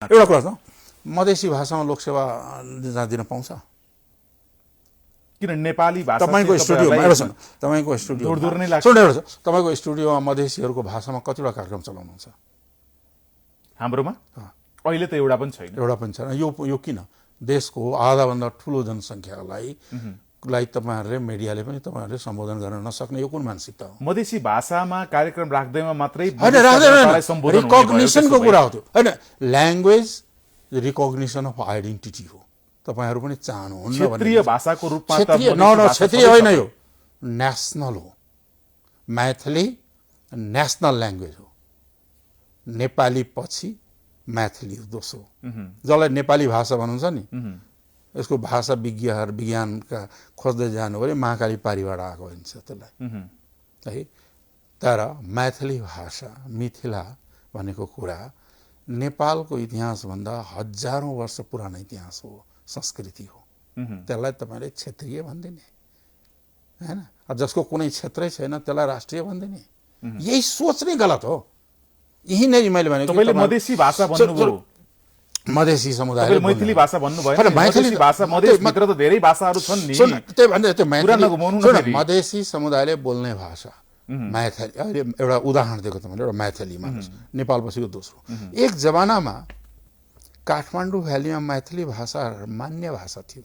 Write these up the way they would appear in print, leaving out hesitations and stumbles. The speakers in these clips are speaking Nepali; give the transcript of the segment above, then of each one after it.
एउटा कुरा छ, मधेसी भाषामा लोकसेवा दिन पाउँछ? किन नेपाली भाषा तपाईको स्टुडियोमा एउटा छ, तपाईको स्टुडियो दूर नै लाग्छ। एउटा छ, तपाईको स्टुडियोमा मधेसीहरूको भाषामा कतिवटा कार्यक्रम चलाउनुहुन्छ? हाम्रोमा अहिले त एउटा पनि छैन। एउटा पनि छैन। यो किन? देशको आधाभन्दा ठुलो जनसङ्ख्यालाई तपाईहरुले मिडियाले पनि तपाईहरुले सम्बोधन गर्न नसक्ने यो कुन मानसिकता हो? मधेसी भाषामा कार्यक्रम राख्दैमा मात्रै रिकग्निसनको कुरा हो त्यो, हैन? ल्याङ्ग्वेज रिकग्निसन अफ आइडेन्टिटी हो। तपाईहरु पनि चाहनुहुन्न भने क्षेत्रीय भाषाको रूपमा त क्षेत्रीय होइन, यो नेशनल हो। मैथिली नेशनल ल्याङ्ग्वेज हो। नेपाली पछि मैथिली दोस्रो, जसलाई नेपाली भाषा भन्नुहुन्छ नि, यसको भाषा विज्ञानका खोज्दै जानु भने महाकाली पारीबाट आएको हुन्छ त्यसलाई, है। तर मैथिली भाषा, मिथिला भनेको कुरा नेपालको इतिहासभन्दा हजारौं वर्ष पुरानो इतिहास हो, संस्कृति हो। त्यसलाई तपाईले क्षेत्रीय भन्दिने, हैन? जसको कुनै क्षेत्रै छैन त्यसलाई राष्ट्रिय भन्दिने, यही सोच नै गलत हो। यही नै मैले भनेको। तपाईले मधेसी भाषा भन्नुभयो, मधेसी समुदायले मैथिली भाषा भन्नु भयो। मैथिली भाषा मधेसभित्र त धेरै भाषाहरू छन् नि। त्यही भन्दै त्यो मधेसी समुदायले बोल्ने भाषा मैथिली। अहिले एउटा उदाहरण दिएको तपाईँले, एउटा मैथिलीमा नेपालपछिको दोस्रो। एक जमानामा काठमाडौँ भ्यालीमा मैथिली भाषा मान्य भाषा थियो।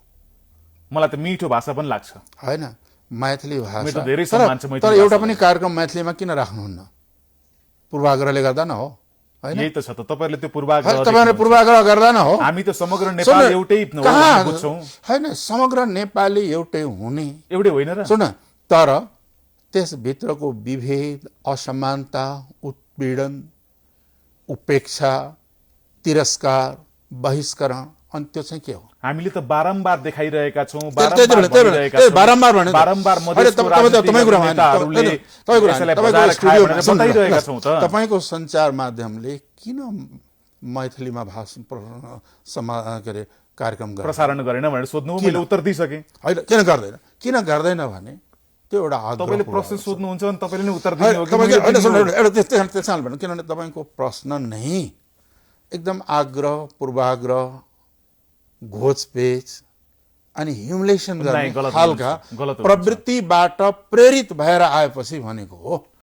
मलाई त मिठो भाषा पनि लाग्छ, हैन? मैथिली भाषा धेरै सम्मान छ। तर एउटा पनि कार्यक्रम मैथिलीमा किन राख्नुहुन्न? पूर्वाग्रहले गर्दा न हो, हैन? यही त छ त, तपाईहरुले त्यो पूर्वाग्रह, तपाईहरुले पूर्वाग्रह गर्दा न हो। हामी त समग्र नेपाल एउटै बुझ्छौं, हैन? समग्र नेपाली एउटै हुने, एउटै होइन र? सुन, तर त्यसभित्रको विभेद, असमानता, उत्पीडन, उपेक्षा, तिरस्कार, बहिष्करण, अनि त्यो चाहिँ के हो? हामीले त बारम्बार देखाइरहेका छौं, तपाईको सञ्चार माध्यमले किन मैथिलीमा कार्यक्रम प्रसारण गरेन भनेर सोध्नु, मैले उत्तर दिइसके। हैन, किन गर्दैन? किन गर्दैन भने त्यो एउटा आग्रह। तपाईले प्रश्न सोध्नुहुन्छ भने तपाईले नै उत्तर दिनु हो कि? किनभने तपाईको प्रश्न नै एकदम आग्रह, पूर्वाग्रह, घोचपेच अनि ह्युमिलेसन गर्ने खालका प्रवृत्तिबाट प्रेरित भएर आएपछि भनेको हो।